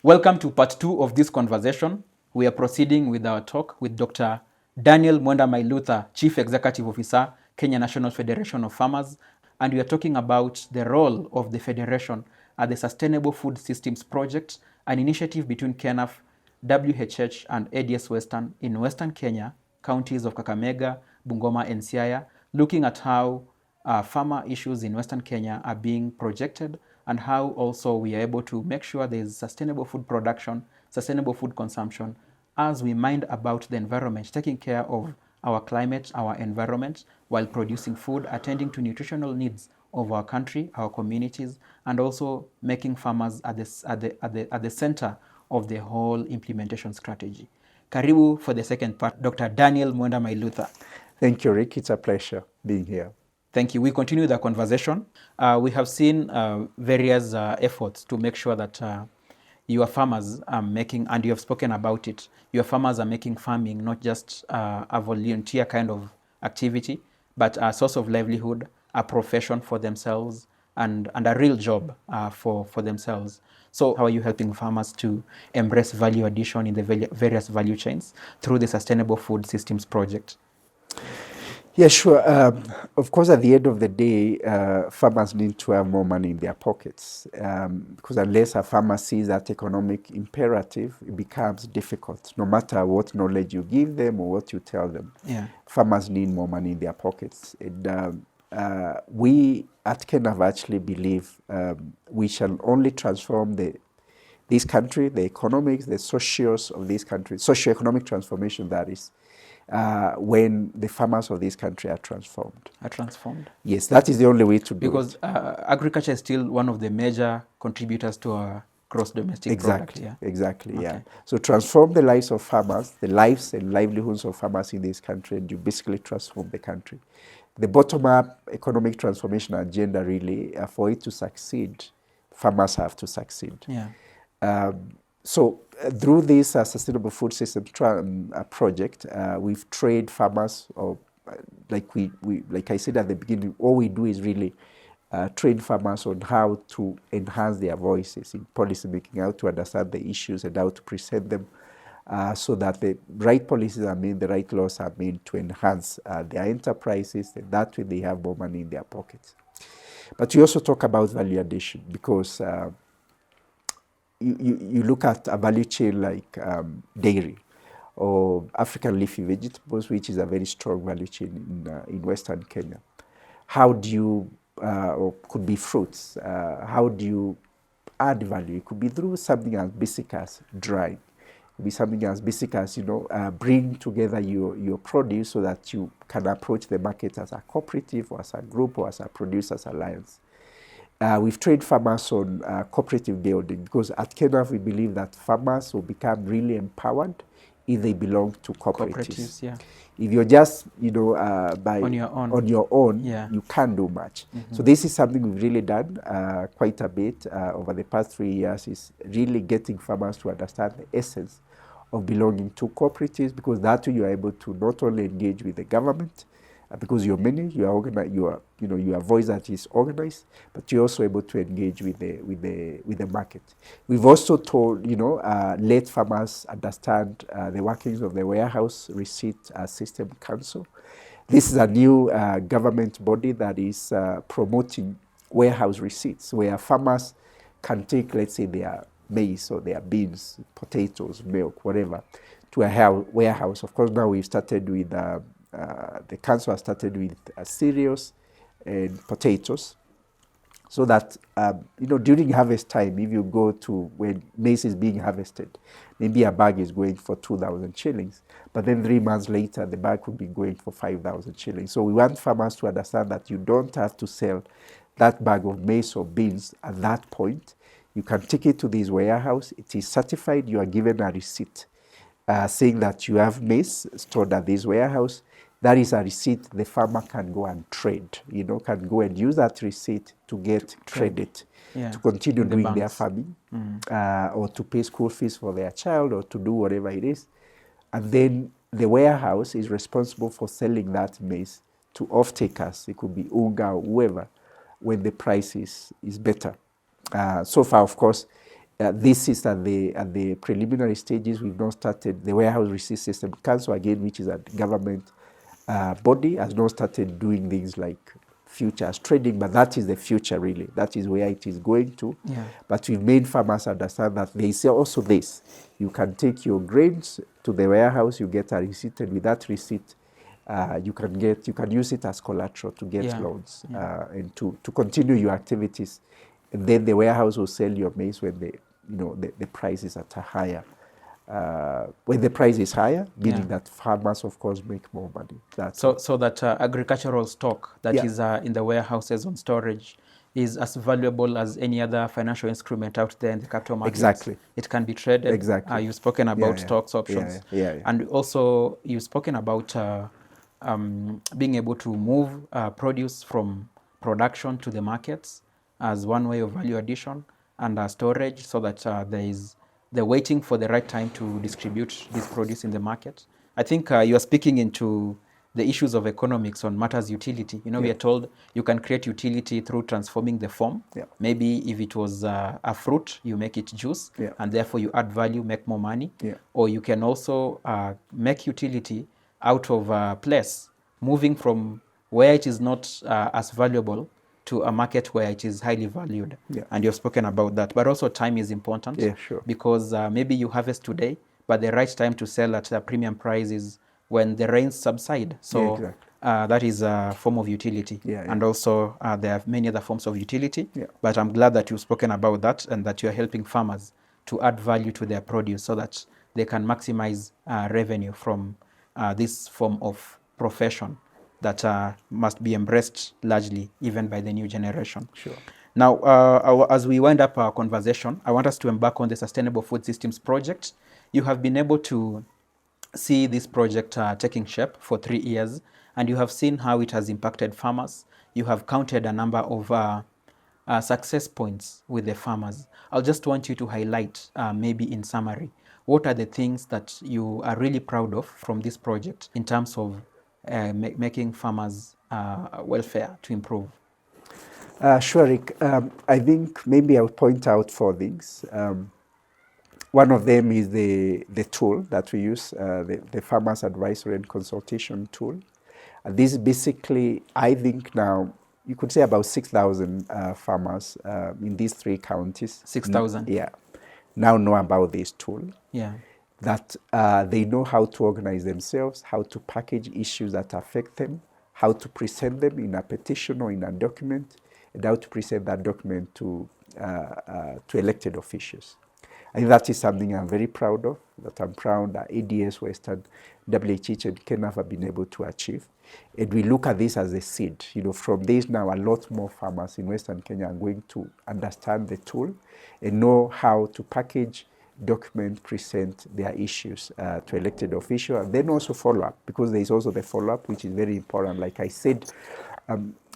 Welcome to part 2 of this conversation. We are proceeding with our talk with Dr. Daniel Mwenda Mailutha, Chief Executive Officer, Kenya National Federation of Farmers, and we are talking about the role of the Federation at the Sustainable Food Systems Project, an initiative between KENAFF, WHH, and ADS Western in Western Kenya, counties of Kakamega, Bungoma, and Siaya, looking at how farmer issues in Western Kenya are being projected and how also we are able to make sure there is sustainable food production, sustainable food consumption, as we mind about the environment, taking care of our climate, our environment, while producing food, attending to nutritional needs of our country, our communities, and also making farmers at the center of the whole implementation strategy. Karibu for the second part, Dr. Daniel Mwenda Mailutha. Thank you, Rick. It's a pleasure being here. Thank you. We continue the conversation. We have seen various efforts to make sure that your farmers are making, and you have spoken about it, your farmers are making farming not just a volunteer kind of activity, but a source of livelihood, a profession for themselves, and a real job for themselves. So how are you helping farmers to embrace value addition in the various value chains through the Sustainable Food Systems Project? Yeah, sure. Of course, at the end of the day, farmers need to have more money in their pockets because unless a farmer sees that economic imperative, it becomes difficult, no matter what knowledge you give them or what you tell them. Yeah. Farmers need more money in their pockets. And, we at KENAFF actually believe we shall only transform this country, the economics, the socios of this country, socioeconomic transformation that is, when the farmers of this country are transformed. Yes, that is the only way to do because it. Because agriculture is still one of the major contributors to our gross domestic product. Yeah. Exactly, Okay. yeah. So transform the lives of farmers, the lives and livelihoods of farmers in this country, and you basically transform the country. The bottom-up economic transformation agenda really, for it to succeed, farmers have to succeed. Yeah. So through this Sustainable Food Systems project, we've trained farmers, or like I said at the beginning, all we do is really train farmers on how to enhance their voices in policy making, how to understand the issues and how to present them so that the right policies are made, the right laws are made to enhance their enterprises, and that way they have more money in their pockets. But we also talk about value addition because you look at a value chain like dairy or African leafy vegetables, which is a very strong value chain in Western Kenya. How do you, or could be fruits, how do you add value? It could be through something as basic as drying. It could be something as basic as, bring together your produce so that you can approach the market as a cooperative or as a group or as a producers alliance. We've trained farmers on cooperative building because at KENAFF we believe that farmers will become really empowered if they belong to cooperatives. Yeah. If you're just, on your own, yeah, you can't do much. Mm-hmm. So this is something we've really done quite a bit over the past 3 years, is really getting farmers to understand the essence of belonging to cooperatives, because that way you are able to not only engage with the government, because you're many, you are organized, you are voice that is organized, but you're also able to engage with the market. We've also told, let farmers understand the workings of the Warehouse Receipt System Council. This is a new government body that is promoting warehouse receipts, where farmers can take, let's say, their maize or their beans, potatoes, milk, whatever, to a warehouse. Of course, now we've started with the council has started with cereals and potatoes, so that during harvest time, if you go to when maize is being harvested, maybe a bag is going for 2,000 shillings, but then 3 months later the bag could be going for 5,000 shillings. So we want farmers to understand that you don't have to sell that bag of maize or beans at that point. You can take it to this warehouse, it is certified, you are given a receipt saying that you have maize stored at this warehouse. That is a receipt the farmer can go and trade, can go and use that receipt to get credit, to continue doing their farming, or to pay school fees for their child, or to do whatever it is. And then the warehouse is responsible for selling that maize to off-takers. It could be Unga or whoever, when the price is better. So far, of course, This is at the preliminary stages. We've not started the warehouse receipt system. Council again, which is a government body, has not started doing things like futures trading, but that is the future really. That is where it is going to. Yeah. But we've made farmers understand that there is also this. You can take your grains to the warehouse, you get a receipt, and with that receipt, you can use it as collateral to get loans and to continue your activities. And then the warehouse will sell your maize when the price is at a higher. When the price is higher, meaning that farmers, of course, make more money. So that agricultural stock that is in the warehouses on storage is as valuable as any other financial instrument out there in the capital markets. Exactly. It can be traded. Exactly. You've spoken about stocks options. And also you've spoken about being able to move produce from production to the markets as one way of value addition, and storage, so that they're waiting for the right time to distribute this produce in the market. I think you are speaking into the issues of economics on matters utility. We are told you can create utility through transforming the form. Maybe if it was a fruit, you make it juice, and therefore you add value, make more money. Or you can also make utility out of a place, moving from where it is not as valuable to a market where it is highly valued. And you've spoken about that. But also time is important. Because maybe you harvest today, but the right time to sell at a premium price is when the rains subside. So that is a form of utility. And also there are many other forms of utility. But I'm glad that you've spoken about that, and that you're helping farmers to add value to their produce so that they can maximize revenue from this form of profession that must be embraced largely even by the new generation. Now, as we wind up our conversation, I want us to embark on the Sustainable Food Systems Project. You have been able to see this project taking shape for 3 years, and you have seen how it has impacted farmers. You have counted a number of success points with the farmers. I'll just want you to highlight, maybe in summary, what are the things that you are really proud of from this project in terms of making farmers' welfare to improve? Sure, Rick. I think maybe I'll point out 4 things. One of them is the tool that we use, the Farmers Advisory and Consultation tool. This basically, I think now, you could say about 6,000 farmers in these 3 counties. 6,000? Yeah. Now know about this tool. That they know how to organize themselves, how to package issues that affect them, how to present them in a petition or in a document, and how to present that document to elected officials. I think that is something I'm very proud of, that I'm proud that ADS, Western, WHH, and KENAFF have been able to achieve. And we look at this as a seed. From this now, a lot more farmers in Western Kenya are going to understand the tool and know how to package, document, present their issues to elected officials, and then also follow up, because there is also the follow-up, which is very important. Like I said,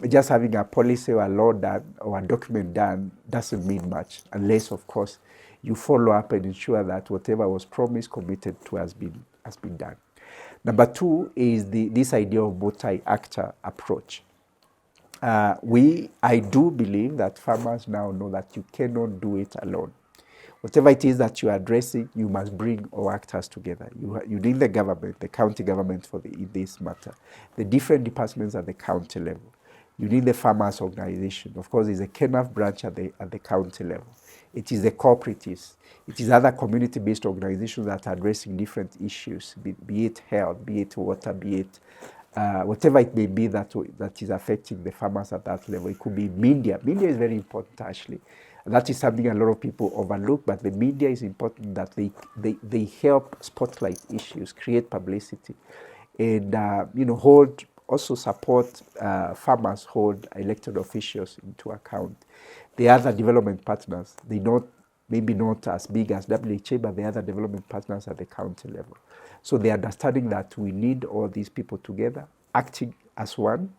just having a policy or a law done or a document done doesn't mean much, unless, of course, you follow up and ensure that whatever was promised, committed to, has been done. Number 2 is this idea of multi-actor approach. I do believe that farmers now know that you cannot do it alone. Whatever it is that you are addressing, you must bring all actors together. You need the government, the county government in this matter, the different departments at the county level. You need the farmers' organization. Of course, there's a KENAFF branch at the county level. It is the cooperatives. It is other community-based organizations that are addressing different issues, be it health, be it water, be it whatever it may be that is affecting the farmers at that level. It could be media. Media is very important, actually. And that is something a lot of people overlook, but the media is important, that they help spotlight issues, create publicity, and also support farmers, hold elected officials into account. The other development partners, maybe not as big as WHA, but the other development partners at the county level. So the understanding that we need all these people together, acting as one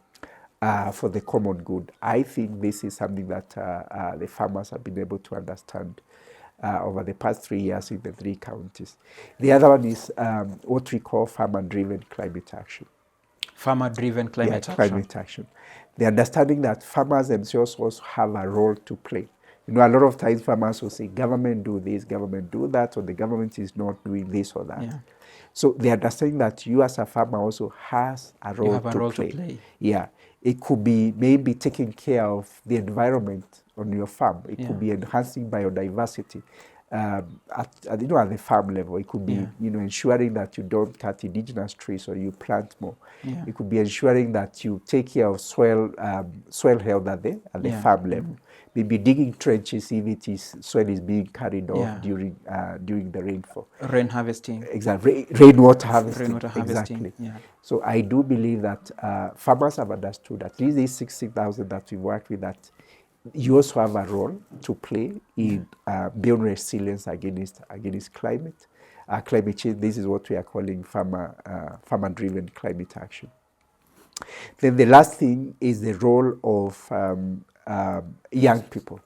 for the common good. I think this is something that the farmers have been able to understand over the past 3 years in the 3 counties. The other one is what we call farmer-driven climate action. Farmer-driven climate action. Climate action. The understanding that farmers themselves also have a role to play. You know, a lot of times farmers will say, government do this, government do that, or the government is not doing this or that. Yeah. So they understand that you as a farmer also has a role, You have a role to play. Yeah. It could be maybe taking care of the environment on your farm. It could be enhancing biodiversity at the farm level. It could be, ensuring that you don't cut indigenous trees or you plant more. Yeah. It could be ensuring that you take care of soil health at the farm level. Maybe digging trenches if soil is being carried off during the rainfall. Rain harvesting. Exactly. Rainwater harvesting. Rainwater harvesting. Exactly. Yeah. So I do believe that farmers have understood, at least these 60,000 that we worked with, that you also have a role to play in building resilience against climate change. This is what we are calling farmer-driven climate action. Then the last thing is the role of young people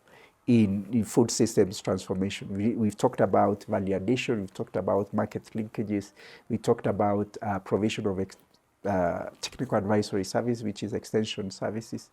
in food systems transformation. We've talked about value addition, we've talked about market linkages, we talked about provision of technical advisory service, which is extension services.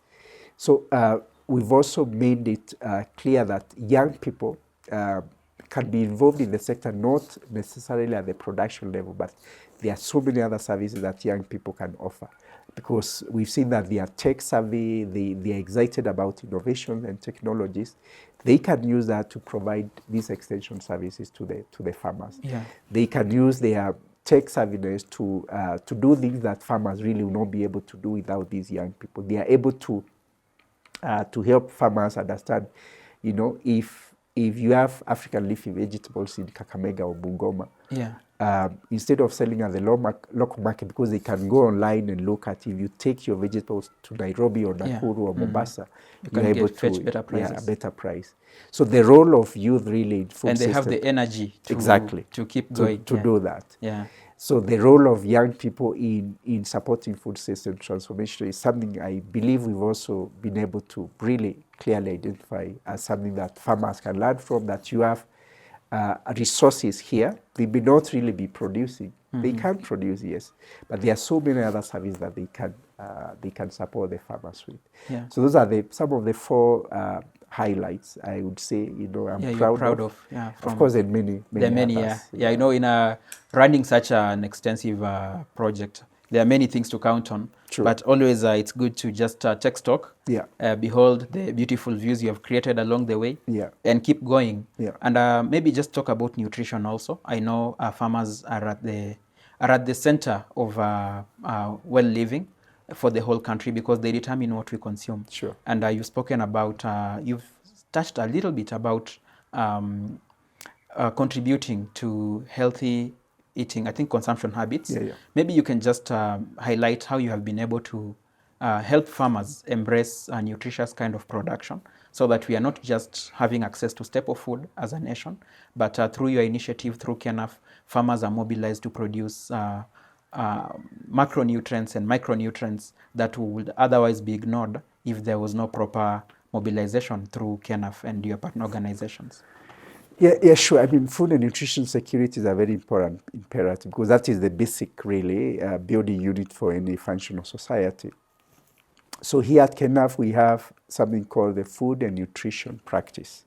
So we've also made it clear that young people can be involved in the sector, not necessarily at the production level, but there are so many other services that young people can offer. Because we've seen that they are tech savvy, they are excited about innovation and technologies. They can use that to provide these extension services to the farmers. Yeah. They can use their tech savviness to do things that farmers really will not be able to do without these young people. They are able to help farmers understand, if you have African leafy vegetables in Kakamega or Bungoma, instead of selling at the local market, because they can go online and look at, if you take your vegetables to Nairobi or Nakuru or Mombasa, you're able to fetch better prices. Better price. So the role of youth really in food system, and they have the energy to keep going to do that. Yeah. So the role of young people in supporting food system transformation is something I believe we've also been able to really clearly identify as something that farmers can learn from, that you have resources here. They may not really be producing. They can produce, yes, but there are so many other services that they can support the farmers with. Yeah. So those are some of the 4 highlights, I would say, I'm proud of. Yeah, of course, and many others. In running such an extensive project, there are many things to count on. True. But always it's good to just take stock, behold the beautiful views you have created along the way, and keep going. Yeah. And maybe just talk about nutrition also. I know farmers are at the center of well living for the whole country, because they determine what we consume. Sure. And you've spoken about, you've touched a little bit about contributing to healthy eating, I think consumption habits. Maybe you can just highlight how you have been able to help farmers embrace a nutritious kind of production, so that we are not just having access to staple food as a nation, but through your initiative, through KENAFF, farmers are mobilized to produce macronutrients and micronutrients that would otherwise be ignored if there was no proper mobilization through KENAFF and your partner organizations. Yeah, sure. I mean, food and nutrition security is a very important imperative, because that is the basic, really, building unit for any functional society. So here at KENAFF, we have something called the food and nutrition practice.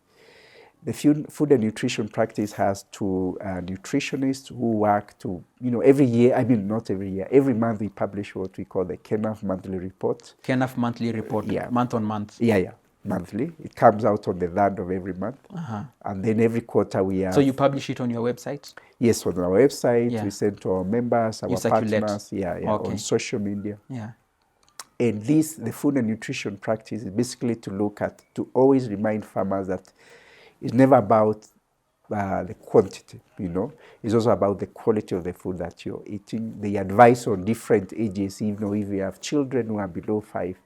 The food and nutrition practice has 2 nutritionists who work to, every year, not every year, every month we publish what we call the KENAFF monthly report. KENAFF monthly report, month on month. Yeah. Monthly. It comes out on the 3rd of every month. And then every quarter we have... So you publish it on your website? Yes, on our website. We send to our members, our partners. Okay. On social media. Yeah. And the food and nutrition practice is basically to always remind farmers that it's never about the quantity, It's also about the quality of the food that you're eating. They advise on different ages, even if you have children who are below 5,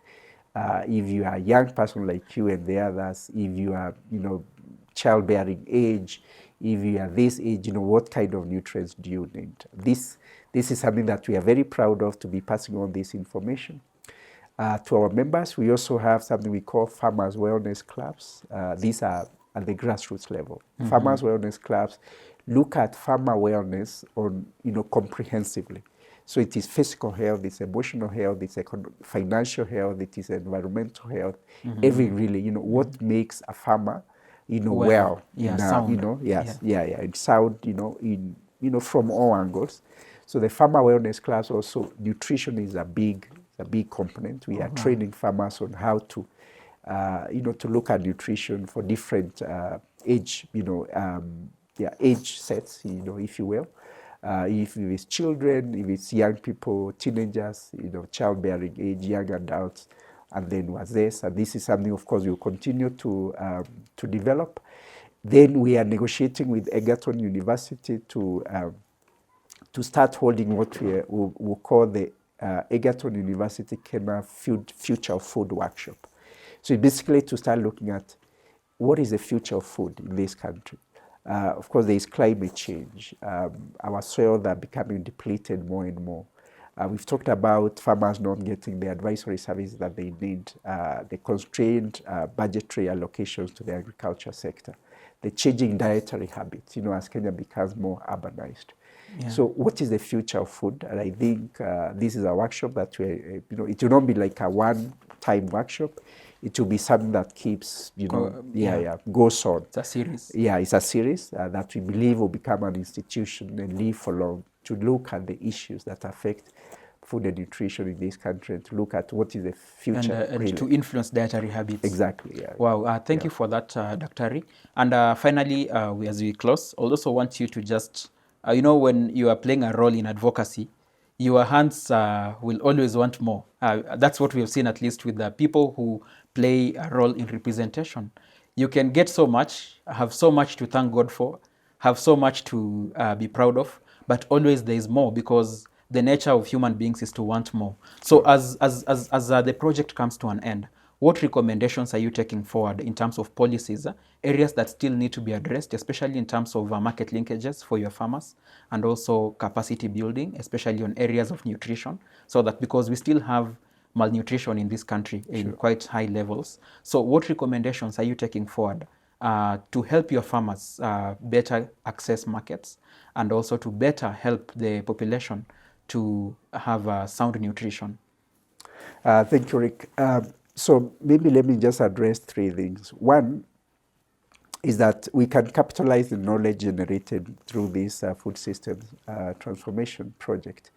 if you are a young person like you and the others, if you are, childbearing age, if you are this age, what kind of nutrients do you need? This is something that we are very proud of, to be passing on this information. To our members, we also have something we call Farmers Wellness Clubs. These are at the grassroots level. Farmers Wellness Clubs look at farmer wellness on, comprehensively. So it is physical health, it's emotional health, it's financial health, it is environmental health, every really, what makes a farmer well, yeah, sound. it's sound, from all angles. So the farmer wellness class also, nutrition is a big component. We are training farmers on how to, to look at nutrition for different age, age sets, if you will. If it's children, if it's young people, teenagers, childbearing age, young adults, and then what's this? And this is something, of course, we'll continue to develop. Then we are negotiating with Egerton University to start holding what we'll call the Egerton University KENAFF Future of Food Workshop. So basically to start looking at what is the future of food in this country. Of course, there is climate change. Our soils are becoming depleted more and more. We've talked about farmers not getting the advisory services that they need, the constrained budgetary allocations to the agriculture sector, the changing dietary habits, as Kenya becomes more urbanized. Yeah. So what is the future of food? And I think this is a workshop that it will not be like a one-time workshop. It will be something that keeps, goes on. It's a series. Yeah, it's a series that we believe will become an institution and live for long, to look at the issues that affect food and nutrition in this country, and to look at what is the future. And really, to influence dietary habits. Exactly, yeah. Wow, thank you for that, Dr. And finally, as we close, I also want you to just, when you are playing a role in advocacy, your hands will always want more. That's what we have seen, at least with the people who play a role in representation. You can get so much, have so much to thank God for, have so much to be proud of, but always there is more, because the nature of human beings is to want more. So as the project comes to an end, what recommendations are you taking forward in terms of policies, areas that still need to be addressed, especially in terms of market linkages for your farmers, and also capacity building, especially on areas of nutrition, so that, because we still have malnutrition in this country in quite high levels. So what recommendations are you taking forward to help your farmers better access markets, and also to better help the population to have sound nutrition? Thank you, Rick. So maybe let me just address three things. One is that we can capitalize the knowledge generated through this food systems transformation project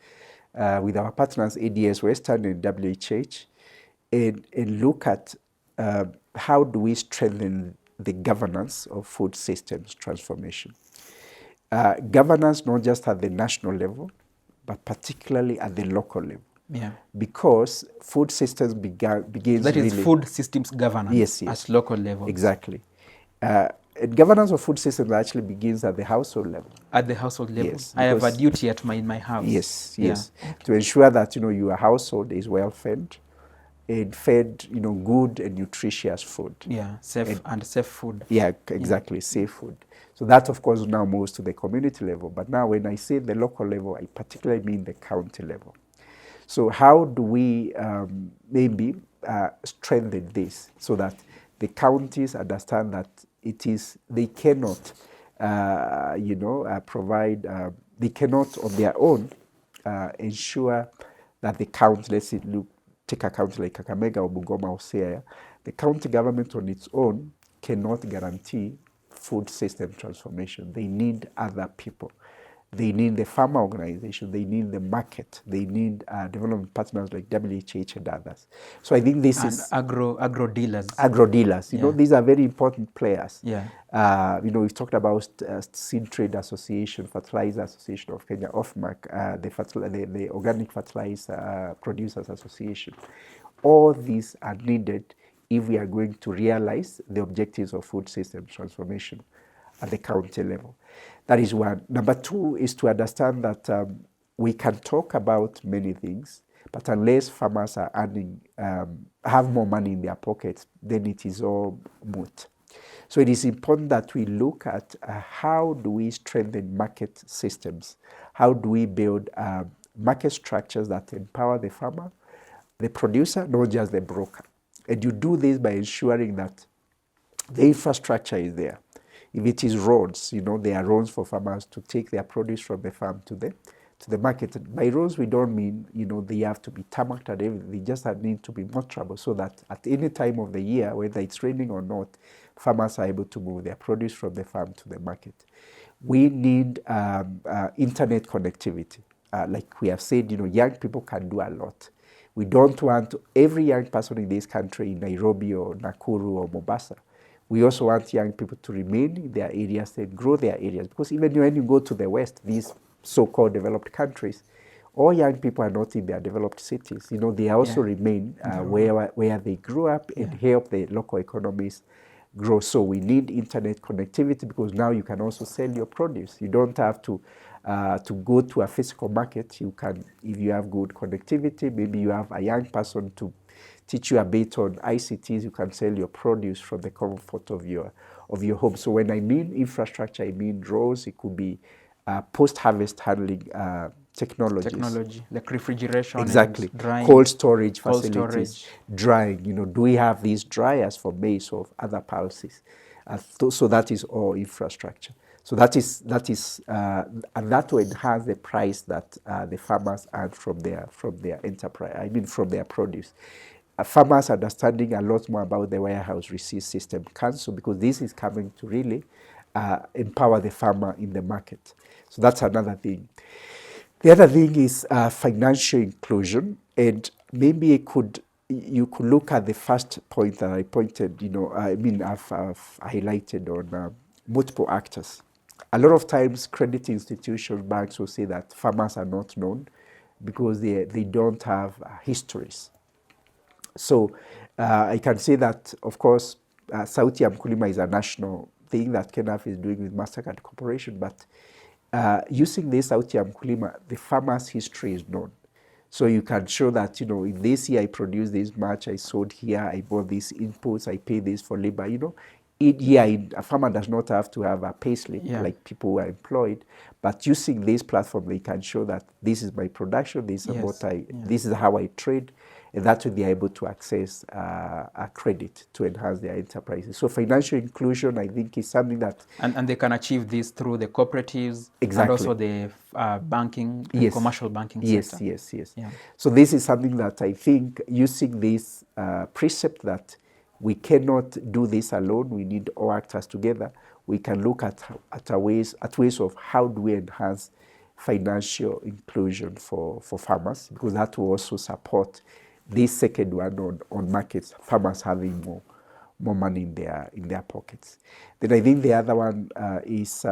with our partners ADS Western and WHH, and look at how do we strengthen the governance of food systems transformation. Governance not just at the national level, but particularly at the local level. Yeah. Because food systems begins that is really, food systems governance at local level. Exactly. Governance of food systems actually begins at the household level. At the household level. Yes. I have a duty in my house. Yes. Okay. To ensure that your household is well fed, and fed good and nutritious food. Yeah, safe food. Yeah, exactly, safe food. So that, of course, now moves to the community level. But now when I say the local level, I particularly mean the county level. So how do we maybe strengthen this so that the counties understand that they cannot, provide, they cannot on their own ensure that the county, let's say, take a county like Kakamega or Bungoma or Siaya, the county government on its own cannot guarantee food system transformation. They need other people. They need the farmer organization, they need the market, they need development partners like WHH and others. So I think this is... agro dealers. Agro dealers, these are very important players. Yeah. We've talked about Seed Trade Association, Fertilizer Association of Kenya, OFMAC, the Organic Fertilizer Producers Association. All these are needed if we are going to realize the objectives of food system transformation at the county level. That is one. Number two is to understand that we can talk about many things, but unless farmers are earning, have more money in their pockets, then it is all moot. So it is important that we look at how do we strengthen market systems? How do we build market structures that empower the farmer, the producer, not just the broker? And you do this by ensuring that the infrastructure is there. If it is roads, there are roads for farmers to take their produce from the farm to to the market. By roads, we don't mean, they have to be tarmacked and everything. They just need to be motorable so that at any time of the year, whether it's raining or not, farmers are able to move their produce from the farm to the market. We need internet connectivity. Like we have said, young people can do a lot. We don't want every young person in this country in Nairobi or Nakuru or Mombasa. We also want young people to remain in their areas and grow their areas. Because even when you go to the West, these so-called developed countries, all young people are not in their developed cities. They also remain where they grew up and help the local economies grow. So we need internet connectivity because now you can also sell your produce. You don't have to go to a physical market. You can, if you have good connectivity, maybe you have a young person to teach you a bit on ICTs, you can sell your produce from the comfort of your home. So when I mean infrastructure, I mean roads. It could be post-harvest handling technology, like refrigeration, exactly, and drying, cold storage facilities, drying. Do we have these dryers for maize or other pulses? So that is all infrastructure. So that is and that will enhance the price that the farmers earn from their enterprise. I mean, from their produce. Farmers understanding a lot more about the warehouse receipt system council, because this is coming to really empower the farmer in the market. So that's another thing. The other thing is financial inclusion, and maybe you could look at the first point that I pointed. I've highlighted on multiple actors. A lot of times, credit institutions, banks will say that farmers are not known because they don't have histories. So I can say that, of course, Sauti ya Mkulima is a national thing that KENAFF is doing with MasterCard Corporation, but using this Sauti ya Mkulima, the farmer's history is known. So you can show that, in this year I produced this much, I sold here, I bought these inputs, I paid this for labor, a farmer does not have to have a pay slip like people who are employed, but using this platform, they can show that this is my production, this is how I trade, and that way they are able to access a credit to enhance their enterprises. So financial inclusion, I think, is something that... And they can achieve this through the cooperatives and also the banking and commercial banking sector. Yes. Yeah. So this is something that I think, using this precept that we cannot do this alone, we need all actors together, we can look at ways of how do we enhance financial inclusion for farmers, because that will also support this second one on markets, farmers having more money in their pockets. Then I think the other one is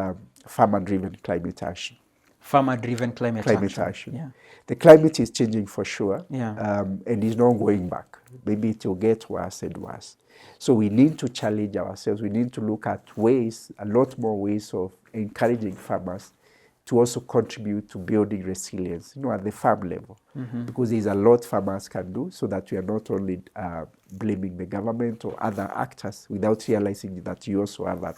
farmer-driven climate action. Farmer-driven climate action. Yeah. The climate is changing for sure, and it's not going back. Maybe it will get worse and worse. So we need to challenge ourselves. We need to look at a lot more ways of encouraging farmers to also contribute to building resilience, at the farm level, because there's a lot farmers can do, so that we are not only blaming the government or other actors without realizing that you also have a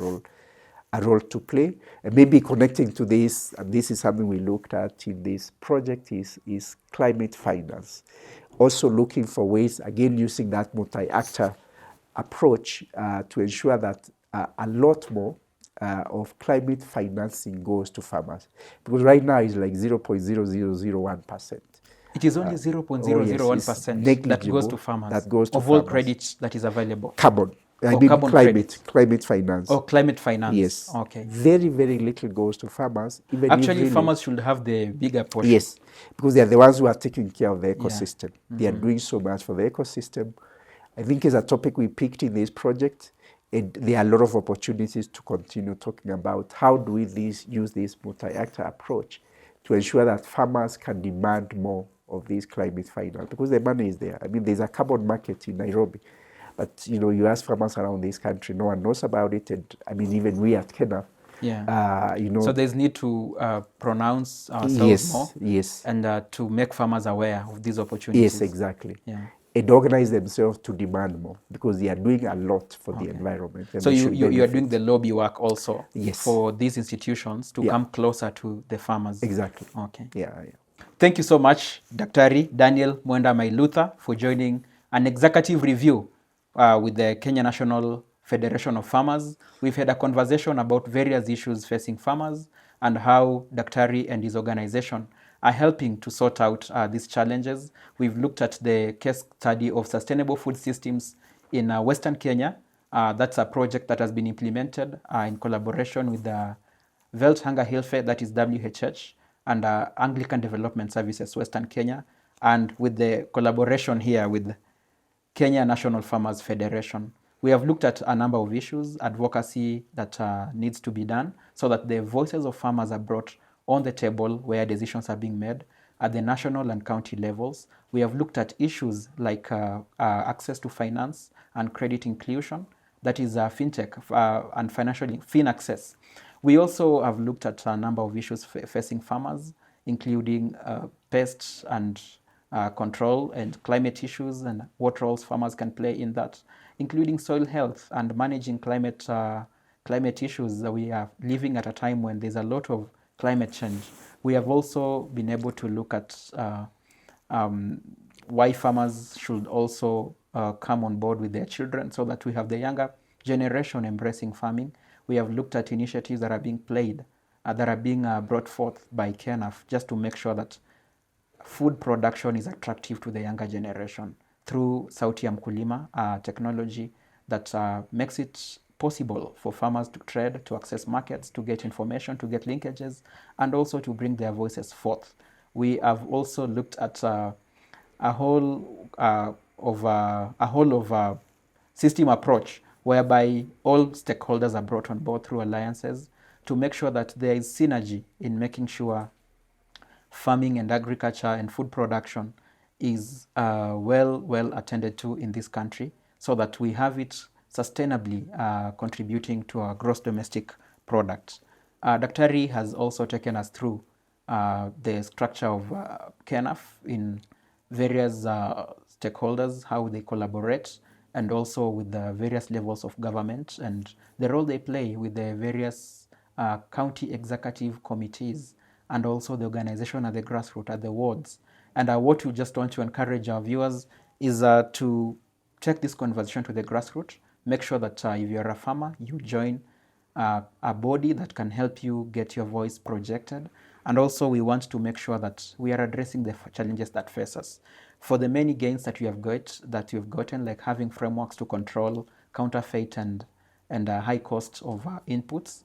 role to play. And maybe connecting to this, and this is something we looked at in this project, is climate finance. Also looking for ways, again, using that multi-actor approach to ensure that a lot more of climate financing goes to farmers. Because right now it's like 0.0001%. It is only 0.001% that goes to farmers of all credits that is available. Carbon climate finance. Oh, climate finance. Yes. Okay. Very, very little goes to farmers. Actually, farmers should have the bigger portion. Yes, because they are the ones who are taking care of the ecosystem. They are doing so much for the ecosystem. I think it's a topic we picked in this project. There are a lot of opportunities to continue talking about how do we use this multi-actor approach to ensure that farmers can demand more of this climate finance, because the money is there. I mean, there's a carbon market in Nairobi, but you ask farmers around this country, no one knows about it, and I mean, even we at KENAFF, so there's need to pronounce ourselves more, and to make farmers aware of these opportunities. Yes, exactly. And organize themselves to demand more, because they are doing a lot for the environment. So you are doing the lobby work also for these institutions to come closer to the farmers. Exactly. Okay. Yeah. Thank you so much, Daktari Daniel Mwenda Mailutha, for joining an executive review with the Kenya National Federation of Farmers. We've had a conversation about various issues facing farmers and how Daktari and his organization are helping to sort out these challenges. We've looked at the case study of sustainable food systems in Western Kenya. That's a project that has been implemented in collaboration with the Welt Hunger Hilfe, that is WHH, and Anglican Development Services, Western Kenya, and with the collaboration here with Kenya National Farmers Federation. We have looked at a number of issues, advocacy that needs to be done so that the voices of farmers are brought on the table where decisions are being made at the national and county levels. We have looked at issues like access to finance and credit inclusion, that is fintech and financial fin access. We also have looked at a number of issues facing farmers, including pests and control and climate issues and what roles farmers can play in that, including soil health and managing climate issues that we are living at a time when there's a lot of climate change. We have also been able to look at why farmers should also come on board with their children so that we have the younger generation embracing farming. We have looked at initiatives that are being brought forth by KENAFF just to make sure that food production is attractive to the younger generation through Sauti ya Mkulima technology that makes it possible for farmers to trade, to access markets, to get information, to get linkages, and also to bring their voices forth. We have also looked at a whole of system approach whereby all stakeholders are brought on board through alliances to make sure that there is synergy in making sure farming and agriculture and food production is well attended to in this country so that we have it sustainably contributing to our gross domestic product. Daktari has also taken us through the structure of KENAFF in various stakeholders, how they collaborate, and also with the various levels of government and the role they play with the various county executive committees and also the organization at the grassroots, at the wards. And what we just want to encourage our viewers is to take this conversation to the grassroots. Make sure that if you're a farmer, you join a body that can help you get your voice projected. And also we want to make sure that we are addressing the challenges that face us. For the many gains that you've gotten, like having frameworks to control counterfeit and high cost of inputs,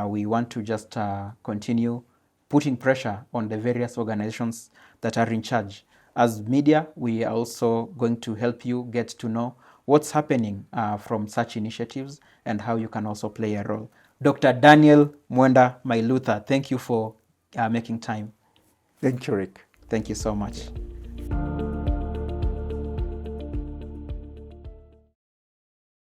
we want to just continue putting pressure on the various organizations that are in charge. As media, we are also going to help you get to know what's happening from such initiatives and how you can also play a role. Dr. Daniel Mwenda Mailutha, thank you for making time. Thank you, Rick. Thank you so much.